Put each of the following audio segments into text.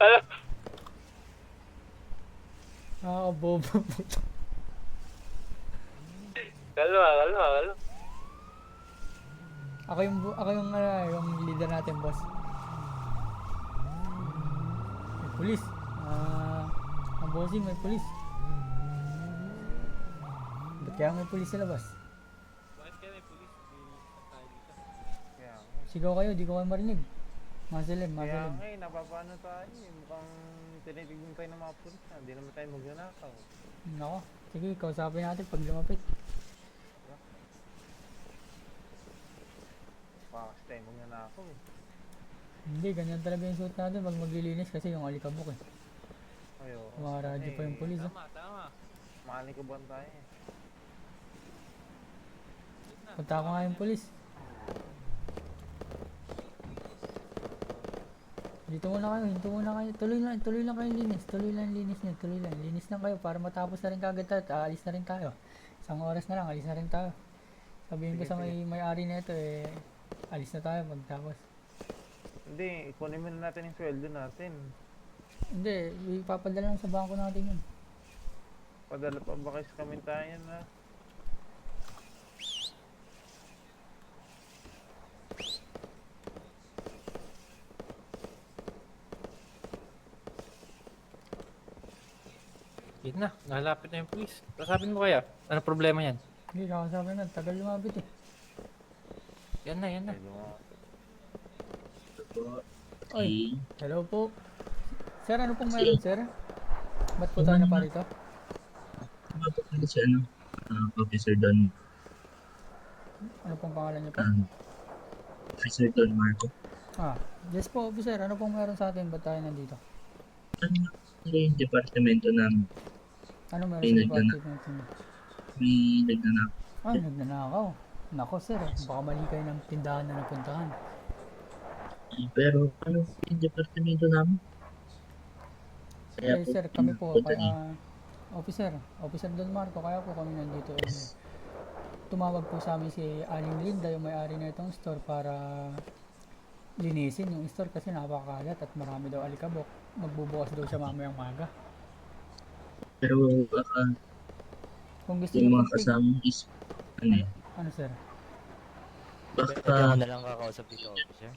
Ano? Bobo. Kalma, kalma, kalma. Yung leader natin, boss. May pulis. Ang bossing, may pulis. Ba't kaya may pulis sa labas? Bakit kaya may pulis? Di tayo dito. Kaya Sigaw kayo, di ko kayo marinig. Masalim. napapano tayo eh. Mukhang tinitignan tayo ng mga pulis na. Hindi naman tayo magnanakaw. Nako, sige, kausapin natin pag lumapit. Baka kasi tayo magnanakaw eh. Hindi, ganyan talaga yung suit natin pag maglilinis kasi yung alikabok eh. Ayo. Mga radyo pa yung pulis. Tama, tama. Malikaban tayo eh. Punta ko nga yung pulis. Dito muna kayo, hinto muna kayo. Tuloy lang kayo linis. Tuloy lang linis niyo, tuloy lang. Linis lang kayo para matapos na rin kagad tayo. Aalis na rin tayo. Isang oras na lang, alis na rin tayo. Sabihin ko Sige, sa may-ari na ito eh, alis na tayo pagtapos. Hindi, ikunin muna natin yung sweldo natin. Hindi, ipapadala lang sa bangko natin yun. Padala pa ba kayo sa kamintayan na? Yun na, nalalapit na yung pulis. Kasapin mo kaya? Ano problema yan? Hindi, kakasabi nga, tagal lumapit eh. Yan na, yan na. Pwede mo. Oy, hello po. Sir, ano pong meron, sir? Ba't po tayo na pa rito? Mapapagod si Officer Don, Ano pong pangalan niyo po? Officer Don Marco. Yes po, officer. Ano pong meron sa atin? Ba't tayo nandito? Ano yung departamento namin? Ano meron May sa nagnana- department niyo? May nagnanap. Nagnanakaw. Nako, sir. Baka mali kayo ng tindahan na napuntahan. Pero ano yung departamento namin? Kaya Eh, po, sir, kami po, punta niyo. Officer Don Marco, kaya po kami nandito. Tumawag po sa amin si Aling Linda, yung may-ari na itong store, para linisin yung store kasi napakalat at marami daw alikabok. Magbubukas daw siya mamayang maga. Pero Kung gusto yung niyo mga po, kasama is ano eh, ano sir? Pwede baka ako na lang kakausap dito, officer.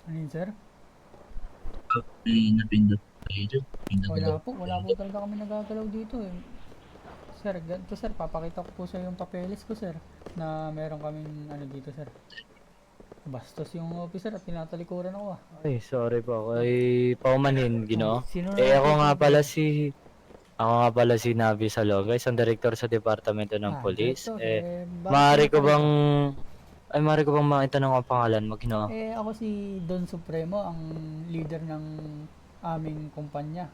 Ano yun, sir? may napindot kayo dyan. May nagalaw. Wala po talaga kami nagagalaw dito eh. Sir, ganito sir, papakita ko po sa yung papeles ko sir, na meron kaming ano dito sir. Bastos yung officer at tinatalikuran ako ah. Ay, sorry po. Ako ay paumanhin, Ginoo. Sino Eh, ako nga po? pala si... Ako nga pala si Navi Salonga, isang director sa Departamento ng Police. Director, bakit Maaari kayo ko pa bang... rito? Maaari ko bang maitanong ang pangalan mo, Ginoo? Ako si Don Supremo, ang leader ng aming kumpanya,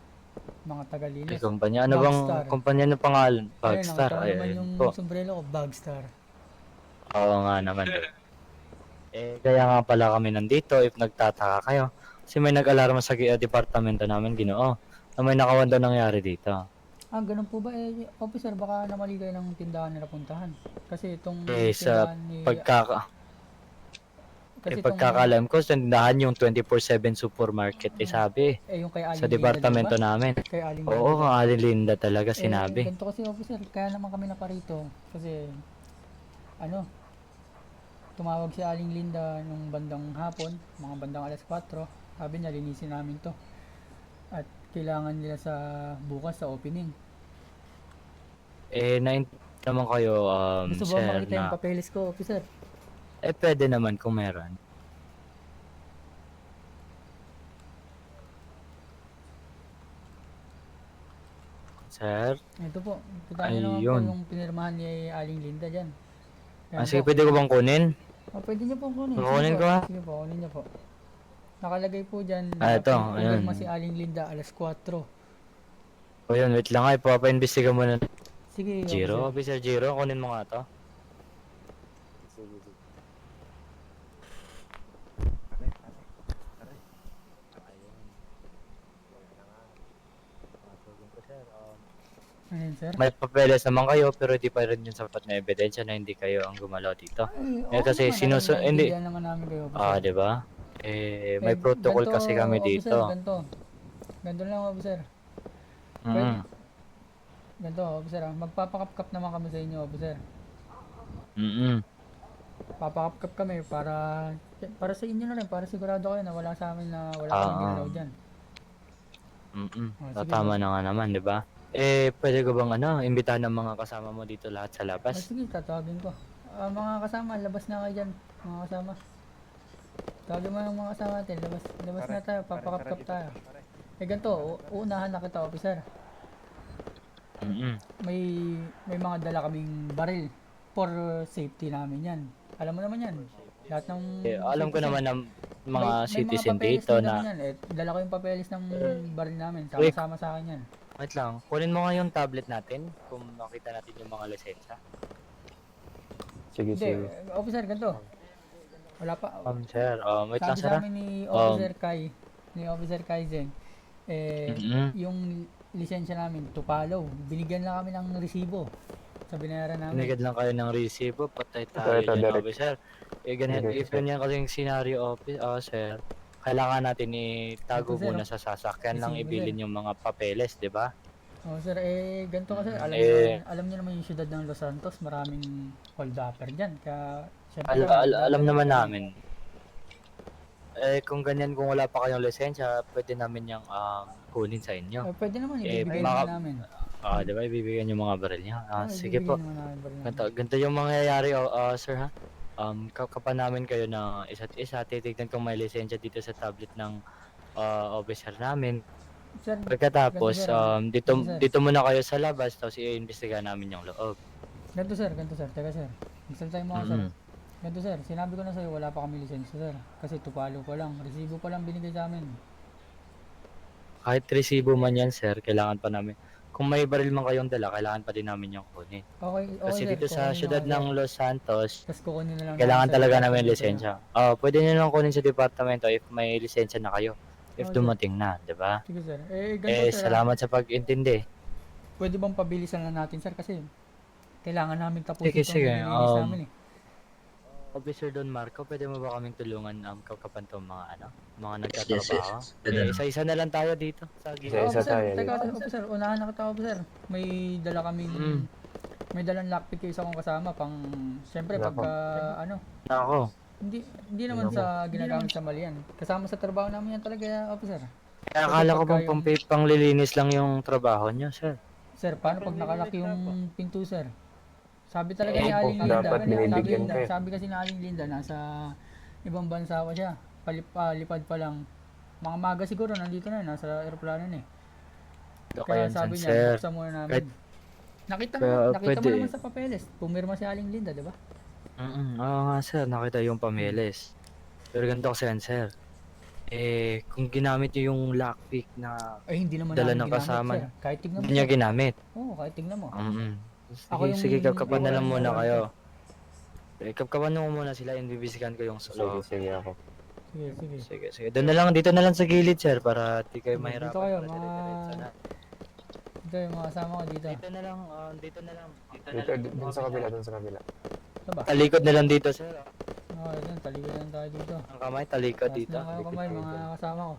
mga Ay, taga-linis. kumpanya. Ano bang Bagstar. kumpanya ng pangalan? Ayun, Bagstar. nakita mo naman Ayun yung po. sombrero ko, Bagstar. Oo nga naman. Kaya nga pala kami nandito if nagtataka kayo. Kasi may nag-alarma sa departamento namin, Ginoo, na may nakawan daw nangyari dito. Ganun po ba? Officer, baka namali kayo ng tindahan na napuntahan. Kasi itong Sa tindahan ni... kasi itong- pagkakalam ko, tindahan yung 24/7 supermarket, sabi yung kay Aling sa departamento Linda, namin. di ba? Kay Aling Oo, Linda. kung Alin Linda talaga sinabi. Ganito kasi officer, kaya naman kami naparito. Kasi, tumawag si Aling Linda nung bandang hapon, mga bandang alas 4. Sabi niya, linisin namin to. At kailangan nila sa bukas sa opening. Naintindihan naman kayo, Gusto ba sir, makita yung na papeles ko, officer? pwede naman kung meron. Sir? Ito po, kita niyo naman po Ayun. yung pinirmahan ni Aling Linda dyan. Yan Sige, po. pwede ko bang kunin? Pwede niyo po kunin. Kunin Sige ko, po. ha? Sige po, kunin niyo po. Nakalagay po dyan. Ito, pinirma ayun. si Aling Linda alas 4. O yun, wait lang ay, papa-investiga muna. Sige, Jiro, officer. Officer Jiro, kunin mo nga to. Aray, aray, aray. Ano yun, sir? May papeles naman kayo, pero di pa rin yung sapat na ebidensya na hindi kayo ang gumalaw dito. Okay kasi naman, hindi, naiintindihan naman namin kayo, officer. di ba? May protocol ganito, kasi kami officer, dito. ganito lang, officer. Mm. Ganito, officer, magpapakapkap naman kami sa inyo, officer. Mm. Papakapkap kami para sa inyo na rin, para sigurado kayo na wala sa amin na wala kami Oo. ginalaw dyan. Mm. Sige, Tama boss. na nga naman, di ba? Pwede ko bang imbitahan ng mga kasama mo dito lahat sa labas? Sige, tatawagin ko. Mga kasama, labas na kayo dyan, mga kasama. Tawagin mo yung mga kasama natin, labas na tayo, papakapkap tayo. Ganito, uunahan na kita, officer. Mm. May mga dala kaming baril for safety namin yan. Alam mo naman yan. Lahat ng Alam ko citizen. naman ng mga May citizen papeles dito din na... kami yan. Dala ko yung papeles ng baril namin. Wait. Sama-sama sa akin yan. Wait lang, kunin mo nga yung tablet natin kung makita natin yung mga lisensya. Sige, Hindi, sige. officer, ganito. Wala pa. Sir, wait lang Sabi sir. sa amin ni Officer Kaizen, yung lisensya namin, Tupalo. Binigyan lang kami ng resibo sa binayaran namin. Binigyan lang kayo ng resibo, patay tayo Ito, dyan, direct. officer. Ganyan, Direct, if ganyan kasing scenario, sir, kailangan natin itago Ito, sir, muna sa sasakyan lang resibo, ibilin yung mga papeles, di ba? Sir, ganito kasi, alam niyo naman yung syudad ng Los Santos, maraming hold-upper dyan. Kaya, syempre, Alam naman namin. Kung ganyan, kung wala pa kayong lisensya, pwede namin yung kunin sa inyo. Pwede naman, ibibigay baka- naman namin. Di ba, ibibigyan yung mga baril niya. Sige Ibibigay po. naman namin baril namin. Ganito yung mangyayari, sir ha. Kapan namin kayo na isa't isa, titignan kung may lisensya dito sa tablet ng officer namin. Sir, Pagkatapos, ganito, sir. dito muna kayo sa labas, tapos i-investiga namin yung loob. Ganito sir, teka sir. Magsalita mo ako sir. Mm. Ganito sir, sinabi ko na sa'yo wala pa kami lisensya sir. Kasi Tupalo pa lang, resibo pa lang binigay sa amin. Kahit resibo man yan, sir, kailangan pa namin. Kung may baril man kayong dala, kailangan pa din namin yung kunin. Okay Kasi sir, dito sa kukunin syudad nyo nga, ng sir. Los Santos, Tapos kukunin na lang kailangan namin, sir, talaga yung namin dito lisensya. Pwede nyo lang kunin sa departamento if may lisensya na kayo. If Okay. dumating na, di ba? na. Sige sir. Ganito sir. Salamat sa pag-intindi. Pwede bang pabilisan na natin sir kasi kailangan namin tapusin Sige, itong nililinis namin eh. Officer Don Marco, pwede mo ba kaming tulungan kapan to mga nagtatrabaho? Yes. Isa-isa na lang tayo dito sa gilid. Isa Officer, tayo. teka officer, unahan na kita officer. May dala kaming may dalang lockpick yung isa kong kasama pang siyempre Nako. pagka Ako. hindi naman sa ginagamit sa mali yan. Kasama sa trabaho namin yan talaga, officer. Kaya akala ko bang panglilinis lang yung trabaho nyo, sir. Sir, paano pag nakalak yung pinto, sir? Sabi talaga ni Eh, Aling Linda, dapat binibigyan kayo. sabi kasi ni Aling Linda, nasa ibang bansa pa siya. Lipad pa lang. Mga maga siguro, nandito na, nasa aeroplano na eh. Kaya sabi niya, sir. buksan muna namin. Kahit- Nakita Kaya mo pwede. naman sa papeles. Pumirma si Aling Linda, di ba? Oo nga, sir. Nakita yung pameles. Pero ganito kasi yan, sir. Kung ginamit nyo yung lockpick na Ay, hindi naman Dala namin ng ginamit, kasama. sir. Kahit tignan mo. hindi nyo sir. ginamit. Oo, kahit tignan mo. Sige, Ako yung- sige, kapkapan na lang ako muna yung- kayo. Kapkapan mo muna sila, inibisikan ko yung Sige, solo. sige ako. Sige. Sige. Doon na lang, dito na lang sa gilid, sir, para di kayo Dito mahirapan. kayo, para mga- dire-diretso na. Ito yung mga kasama ko dito. Dito na lang, dito na lang. Dito, dun sa kabila, dun sa kabila. Ito ba? Talikod na lang dito, sir. Okay, dyan, taligod lang tayo dito. Ang kamay, talikod Taas dito. na kayo kamay, mga kasama ko.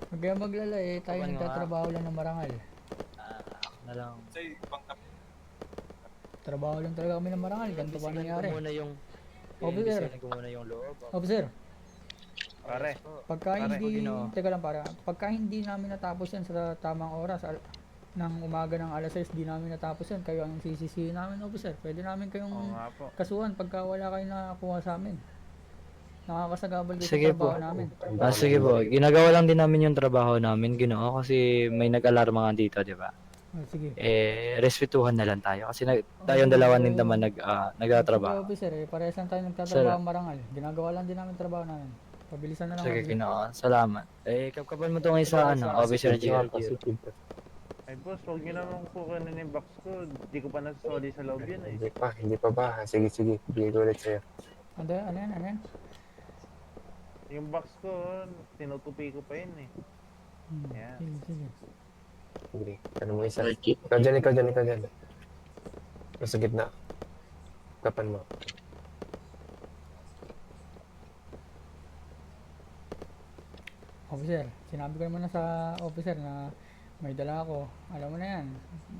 Huwag kayong maglala tayo Kapan nga. nagtatrabaho lang ng marangal. Ako na lang. Trabaho lang talaga kami ng marangal, ganito ba Imbisikan nangyari? ko muna yung... Officer. Imbisikan ko muna yung loob. Officer, Pare, pagka Pare, hindi, Ginoo. teka lang para, pagka hindi namin natapos yan sa tamang oras, ng umaga ng alas 6, di namin natapos yan, kayo ang sisisihin namin, officer. Pwede namin oo kayong nga po. kasuhan pagka wala kayong nakakuha sa amin. Nakakasagabal kayo Sige sa trabaho po. namin. Sige po, ginagawa lang din namin yung trabaho namin, Ginoo, kasi may nag-alarma nga dito, di ba? Sige. Respetuhan na lang tayo kasi tayong dalawa din naman nagtatrabaho. Officer, parehas lang tayo nagtatrabaho marangal. Ginagawa lang din namin trabaho namin. Pabilisan na lang. Sige, officer. Ginoo, salamat. Kapkapan mo tong isa, Officer G. Ay boss, huwag nyo naman kukunin yung box ko. Di ko pa nasasoli sa loob yun eh. Hindi pa ba? Sige, sige. Bigay ko ulit sa'yo. Ano yan? Yung box ko, tinutupi ko pa yun eh. Yeah. Sige. Sige. Ano mo isa? Okay. Ikaw dyan. Nasa gitna. Kapan mo. Officer, sinabi ko naman na sa officer na may dala ako. Alam mo na yan.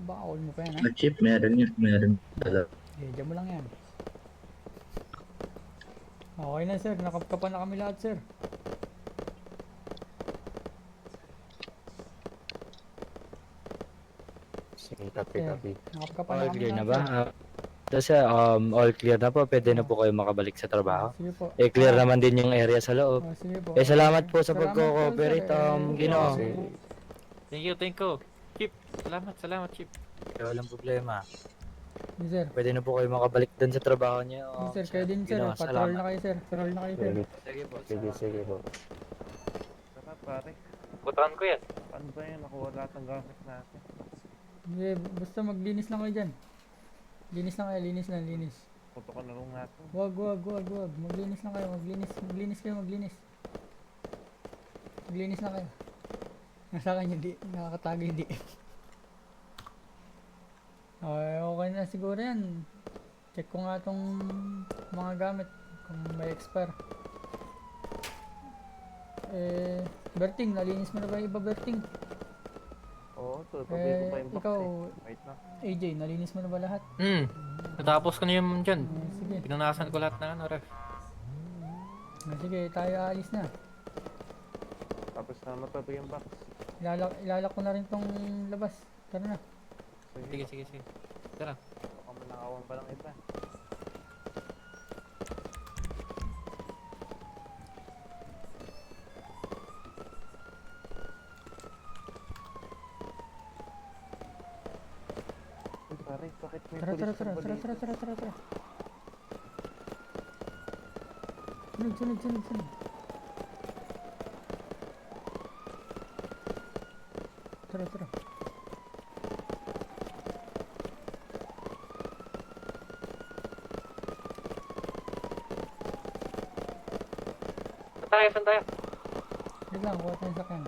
Bakol mo pa yan, ha? Chief, meron yun. Meron dala. Diyan mo lang yan. Okay na, sir. Nakapkapan na kami lahat, sir. Sige, copy, Sir, copy. nakapkapan na All kami clear na lahat, ba? sir. Kasi all clear na po. Pwede na po kayo makabalik sa trabaho. Sige po. Eh, clear naman din yung area sa loob. Sige po. Eh, salamat po sa Salamat po, pagko-cooperate, sir. Ginoo. Sige. Thank you. Chief, salamat, Chief. Walang problema. Sige, sir. Pwede na po kayo makabalik dun sa trabaho niyo. Sige, sir. Kayo din, sir. Ginoo, Patrol salamat. na kayo, sir. Patrol na kayo, sir. Sige, Sige po. sige, sige po. Dapat pare, Butaan ko yan. paano ba yun? Nakuha lahat ng gamit natin. Sige, basta maglinis lang kayo dyan. Linis lang kayo, linis lang, linis. Puto ka na lang natin. Wag. Maglinis lang kayo, maglinis kayo. Maglinis lang kayo. Nasa akin yung di, nakakatago yung di. Okay na siguro yan. Check ko nga tong mga gamit kung may expire. Berting, nalinis mo na ba yung iba, Berting? Oo, pabili ko pa yung box ikaw, eh. Wait lang. AJ, nalinis mo na ba lahat? Natapos ko na yung dyan. Sige. Pinunasan ko lahat ng ano, ref. Sige, tayo aalis na. Tapos na matabi yung box. Ilalak ko na rin tong labas. Tara na. Sige. Tara. Baka manakawan pa lang iba. Uy, pare, bakit may Tara. pulis sa balita? Sunod. Tara. Saan tayo? Wait lang, kuha tayo sa kanya.